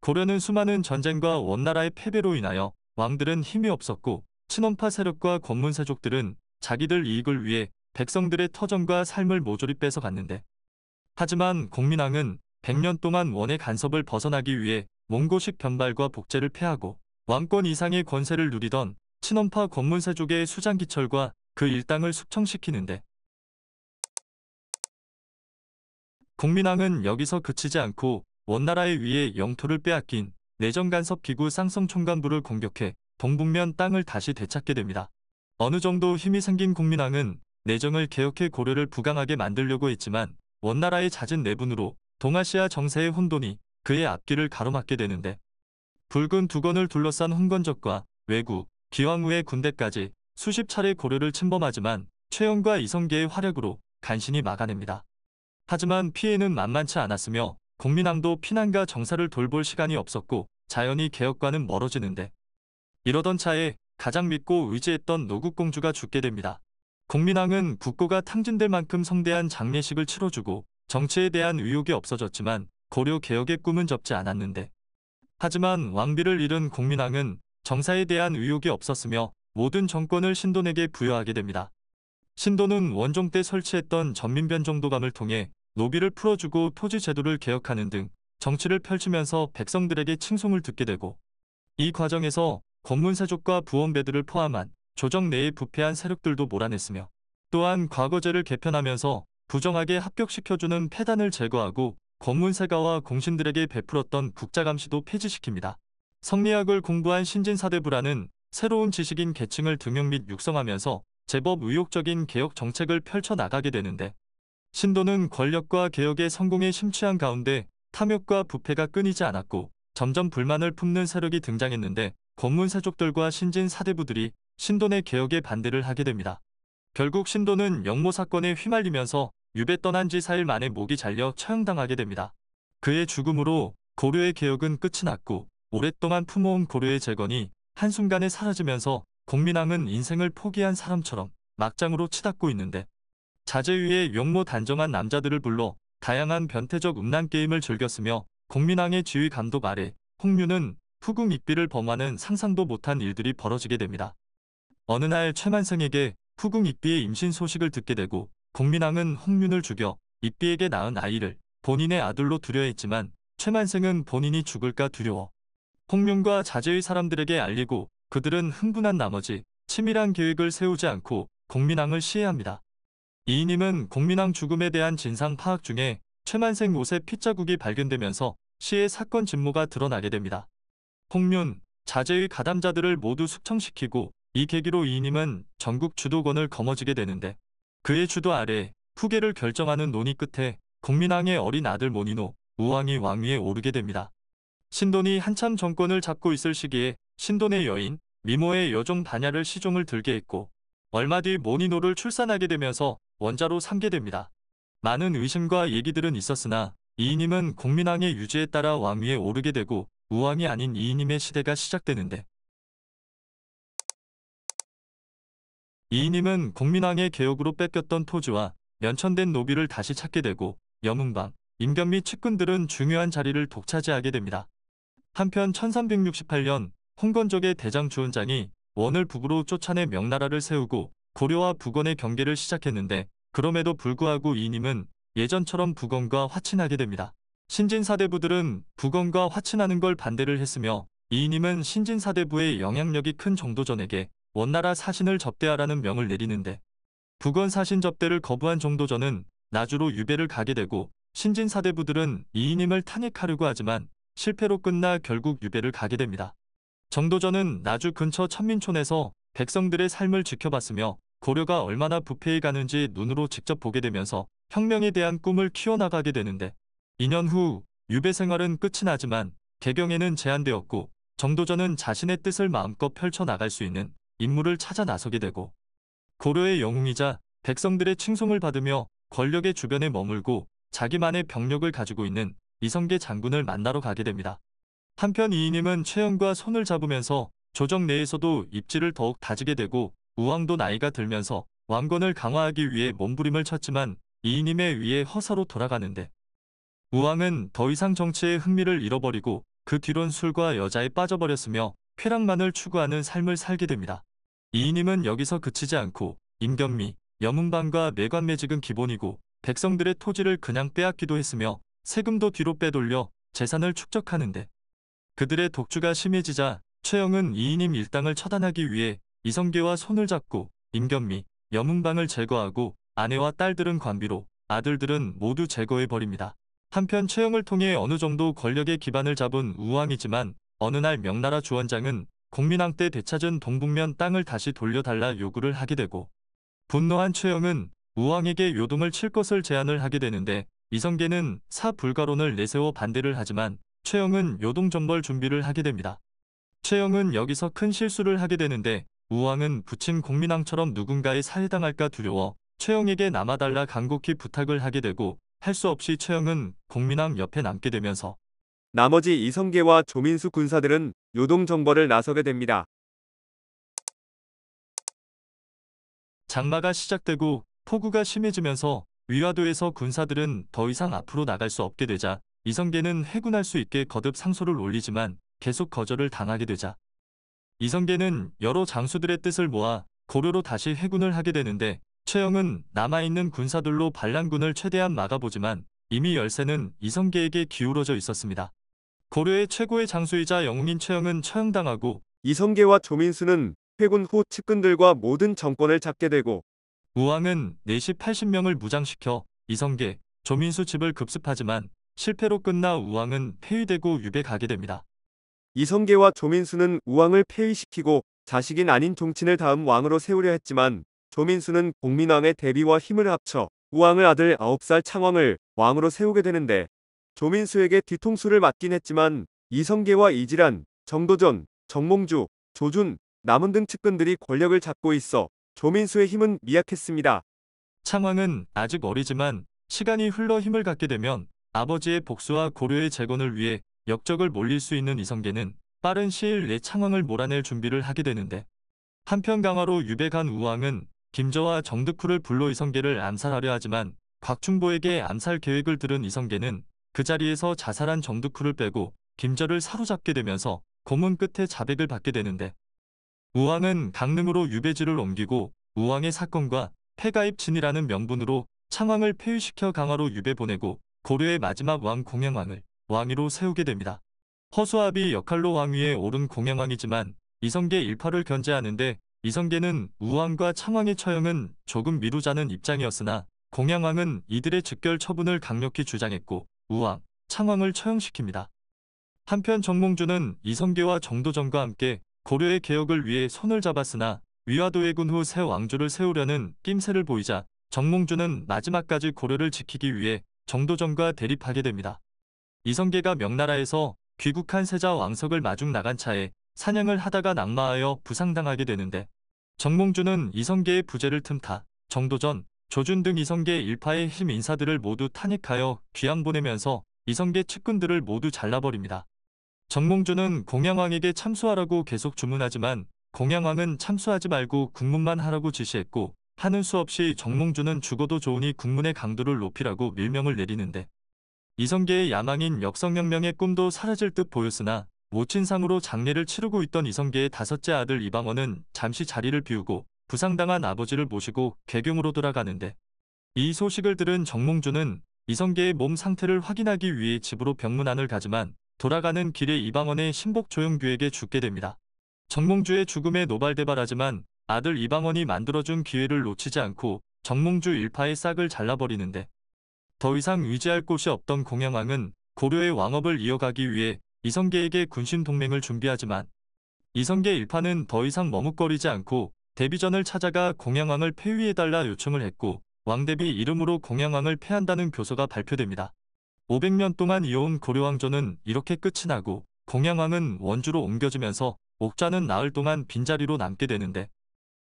고려는 수많은 전쟁과 원나라의 패배로 인하여 왕들은 힘이 없었고 친원파 세력과 권문세족들은 자기들 이익을 위해 백성들의 터전과 삶을 모조리 뺏어갔는데, 하지만 공민왕은 100년 동안 원의 간섭을 벗어나기 위해 몽고식 변발과 복제를 폐하고 왕권 이상의 권세를 누리던 친원파 권문세족의 수장기철과 그 일당을 숙청시키는데, 공민왕은 여기서 그치지 않고 원나라에 의해 영토를 빼앗긴 내정간섭기구 쌍성총관부를 공격해 동북면 땅을 다시 되찾게 됩니다. 어느 정도 힘이 생긴 공민왕은 내정을 개혁해 고려를 부강하게 만들려고 했지만 원나라의 잦은 내분으로 동아시아 정세의 혼돈이 그의 앞길을 가로막게 되는데, 붉은 두건을 둘러싼 홍건적과 왜구, 기왕후의 군대까지 수십 차례 고려를 침범하지만 최영과 이성계의 활약으로 간신히 막아냅니다. 하지만 피해는 만만치 않았으며 공민왕도 피난과 정사를 돌볼 시간이 없었고 자연히 개혁과는 멀어지는데, 이러던 차에 가장 믿고 의지했던 노국공주가 죽게 됩니다. 공민왕은 국고가 탕진될 만큼 성대한 장례식을 치러주고 정치에 대한 의욕이 없어졌지만 고려 개혁의 꿈은 접지 않았는데, 하지만 왕비를 잃은 공민왕은 정사에 대한 의욕이 없었으며 모든 정권을 신돈에게 부여하게 됩니다. 신돈은 원종 때 설치했던 전민변정도감을 통해 노비를 풀어주고 토지 제도를 개혁하는 등 정치를 펼치면서 백성들에게 칭송을 듣게 되고, 이 과정에서 권문세족과 부원배들을 포함한 조정 내의 부패한 세력들도 몰아냈으며, 또한 과거제를 개편하면서 부정하게 합격시켜주는 폐단을 제거하고 권문세가와 공신들에게 베풀었던 국자감시도 폐지시킵니다. 성리학을 공부한 신진사대부라는 새로운 지식인 계층을 등용 및 육성하면서 제법 의욕적인 개혁 정책을 펼쳐나가게 되는데, 신도는 권력과 개혁의 성공에 심취한 가운데 탐욕과 부패가 끊이지 않았고 점점 불만을 품는 세력이 등장했는데, 권문세족들과 신진사대부들이 신돈의 개혁에 반대를 하게 됩니다. 결국 신돈은 영모 사건에 휘말리면서 유배 떠난 지 4일 만에 목이 잘려 처형당하게 됩니다. 그의 죽음으로 고려의 개혁은 끝이 났고 오랫동안 품어온 고려의 재건이 한순간에 사라지면서 공민왕은 인생을 포기한 사람처럼 막장으로 치닫고 있는데, 자제 위에 용모 단정한 남자들을 불러 다양한 변태적 음란 게임을 즐겼으며 공민왕의 지휘 감독 아래 홍뮤는 후궁 입비를 범하는 상상도 못한 일들이 벌어지게 됩니다. 어느 날 최만생에게 후궁 입비의 임신 소식을 듣게 되고 공민왕은 홍윤을 죽여 입비에게 낳은 아이를 본인의 아들로 두려 했지만 최만생은 본인이 죽을까 두려워 홍윤과 자제의 사람들에게 알리고 그들은 흥분한 나머지 치밀한 계획을 세우지 않고 공민왕을 시해합니다. 이인임은 공민왕 죽음에 대한 진상 파악 중에 최만생 옷의 핏자국이 발견되면서 시의 사건 진모가 드러나게 됩니다. 홍윤, 자제의 가담자들을 모두 숙청시키고 이 계기로 이인임은 전국 주도권을 거머쥐게 되는데, 그의 주도 아래 후계를 결정하는 논의 끝에 공민왕의 어린 아들 모니노, 우왕이 왕위에 오르게 됩니다. 신돈이 한참 정권을 잡고 있을 시기에 신돈의 여인, 미모의 여종 반야를 시종을 들게 했고 얼마 뒤 모니노를 출산하게 되면서 원자로 삼게 됩니다. 많은 의심과 얘기들은 있었으나 이인임은 공민왕의 유지에 따라 왕위에 오르게 되고 우왕이 아닌 이인임의 시대가 시작되는데, 이인임은 공민왕의 개혁으로 뺏겼던 토지와 면천된 노비를 다시 찾게 되고 여문방, 임견 및 측근들은 중요한 자리를 독차지하게 됩니다. 한편 1368년 홍건적의 대장 주은장이 원을 북으로 쫓아내 명나라를 세우고 고려와 북원의 경계를 시작했는데, 그럼에도 불구하고 이인임은 예전처럼 북원과 화친하게 됩니다. 신진사대부들은 북원과 화친하는 걸 반대를 했으며 이인임은 신진사대부의 영향력이 큰 정도전에게 원나라 사신을 접대하라는 명을 내리는데, 북원 사신 접대를 거부한 정도전은 나주로 유배를 가게 되고 신진사대부들은 이인임을 탄핵하려고 하지만 실패로 끝나 결국 유배를 가게 됩니다. 정도전은 나주 근처 천민촌에서 백성들의 삶을 지켜봤으며 고려가 얼마나 부패해 가는지 눈으로 직접 보게 되면서 혁명에 대한 꿈을 키워나가게 되는데, 2년 후 유배 생활은 끝이 나지만 개경에는 제한되었고 정도전은 자신의 뜻을 마음껏 펼쳐나갈 수 있는 인물을 찾아 나서게 되고 고려의 영웅이자 백성들의 칭송을 받으며 권력의 주변에 머물고 자기만의 병력을 가지고 있는 이성계 장군을 만나러 가게 됩니다. 한편 이인임은 최영과 손을 잡으면서 조정 내에서도 입지를 더욱 다지게 되고 우왕도 나이가 들면서 왕권을 강화하기 위해 몸부림을 쳤지만 이인임에 의해 허사로 돌아가는데, 우왕은 더 이상 정치에 흥미를 잃어버리고 그 뒤론 술과 여자에 빠져버렸으며 쾌락만을 추구하는 삶을 살게 됩니다. 이이님은 여기서 그치지 않고 임견미, 여문방과 매관매직은 기본이고 백성들의 토지를 그냥 빼앗기도 했으며 세금도 뒤로 빼돌려 재산을 축적하는데 그들의 독주가 심해지자 최영은 이이님 일당을 처단하기 위해 이성계와 손을 잡고 임견미, 여문방을 제거하고 아내와 딸들은 관비로 아들들은 모두 제거해버립니다. 한편 최영을 통해 어느 정도 권력의 기반을 잡은 우왕이지만 어느 날 명나라 주원장은 공민왕 때 되찾은 동북면 땅을 다시 돌려달라 요구를 하게 되고 분노한 최영은 우왕에게 요동을 칠 것을 제안을 하게 되는데 이성계는 사불가론을 내세워 반대를 하지만 최영은 요동정벌 준비를 하게 됩니다. 최영은 여기서 큰 실수를 하게 되는데 우왕은 부친 공민왕처럼 누군가에 살해당할까 두려워 최영에게 남아달라 간곡히 부탁을 하게 되고 할 수 없이 최영은 공민왕 옆에 남게 되면서 나머지 이성계와 조민수 군사들은 요동정벌을 나서게 됩니다. 장마가 시작되고 폭우가 심해지면서 위화도에서 군사들은 더 이상 앞으로 나갈 수 없게 되자 이성계는 해군할 수 있게 거듭 상소를 올리지만 계속 거절을 당하게 되자 이성계는 여러 장수들의 뜻을 모아 고려로 다시 해군을 하게 되는데 최영은 남아있는 군사들로 반란군을 최대한 막아보지만 이미 열세는 이성계에게 기울어져 있었습니다. 고려의 최고의 장수이자 영웅인 최영은 처형당하고 이성계와 조민수는 회군 후 측근들과 모든 정권을 잡게 되고 우왕은 내시 80명을 무장시켜 이성계, 조민수 집을 급습하지만 실패로 끝나 우왕은 폐위되고 유배 가게 됩니다. 이성계와 조민수는 우왕을 폐위시키고 자식인 아닌 종친을 다음 왕으로 세우려 했지만 조민수는 공민왕의 대비와 힘을 합쳐 우왕을 아들 9살 창왕을 왕으로 세우게 되는데 조민수에게 뒤통수를 맞긴 했지만 이성계와 이질한, 정도전, 정몽주, 조준, 남은 등 측근들이 권력을 잡고 있어 조민수의 힘은 미약했습니다. 창왕은 아직 어리지만 시간이 흘러 힘을 갖게 되면 아버지의 복수와 고려의 재건을 위해 역적을 몰릴 수 있는 이성계는 빠른 시일 내 창왕을 몰아낼 준비를 하게 되는데 한편 강화로 유배 간 우왕은 김저와 정득후를 불러 이성계를 암살하려 하지만 곽충보에게 암살 계획을 들은 이성계는 그 자리에서 자살한 정득후를 빼고 김저를 사로잡게 되면서 고문 끝에 자백을 받게 되는데 우왕은 강릉으로 유배지를 옮기고 우왕의 사건과 폐가입친이라는 명분으로 창왕을 폐위시켜 강화로 유배 보내고 고려의 마지막 왕 공양왕을 왕위로 세우게 됩니다. 허수아비 역할로 왕위에 오른 공양왕이지만 이성계 일파를 견제하는데 이성계는 우왕과 창왕의 처형은 조금 미루자는 입장이었으나 공양왕은 이들의 즉결 처분을 강력히 주장했고 우왕, 창왕을 처형시킵니다. 한편 정몽주는 이성계와 정도전과 함께 고려의 개혁을 위해 손을 잡았으나 위화도 해군 후 새 왕조를 세우려는 낌새를 보이자 정몽주는 마지막까지 고려를 지키기 위해 정도전과 대립하게 됩니다. 이성계가 명나라에서 귀국한 세자 왕석을 마중 나간 차에 사냥을 하다가 낙마하여 부상당하게 되는데 정몽주는 이성계의 부재를 틈타 정도전, 조준 등 이성계 일파의 힘 인사들을 모두 탄핵하여 귀양 보내면서 이성계 측근들을 모두 잘라버립니다. 정몽주는 공양왕에게 참수하라고 계속 주문하지만 공양왕은 참수하지 말고 국문만 하라고 지시했고 하는 수 없이 정몽주는 죽어도 좋으니 국문의 강도를 높이라고 밀명을 내리는데 이성계의 야망인 역성혁명의 꿈도 사라질 듯 보였으나 모친상으로 장례를 치르고 있던 이성계의 다섯째 아들 이방원은 잠시 자리를 비우고 부상당한 아버지를 모시고 개경으로 돌아가는데 이 소식을 들은 정몽주는 이성계의 몸 상태를 확인하기 위해 집으로 병문안을 가지만 돌아가는 길에 이방원의 신복 조영규에게 죽게 됩니다. 정몽주의 죽음에 노발대발하지만 아들 이방원이 만들어준 기회를 놓치지 않고 정몽주 일파의 싹을 잘라버리는데 더 이상 의지할 곳이 없던 공양왕은 고려의 왕업을 이어가기 위해 이성계에게 군신 동맹을 준비하지만 이성계 일파는 더 이상 머뭇거리지 않고 대비전을 찾아가 공양왕을 폐위해달라 요청을 했고 왕대비 이름으로 공양왕을 폐한다는 교서가 발표됩니다. 500년 동안 이어온 고려왕조는 이렇게 끝이 나고 공양왕은 원주로 옮겨지면서 옥자는 나흘 동안 빈자리로 남게 되는데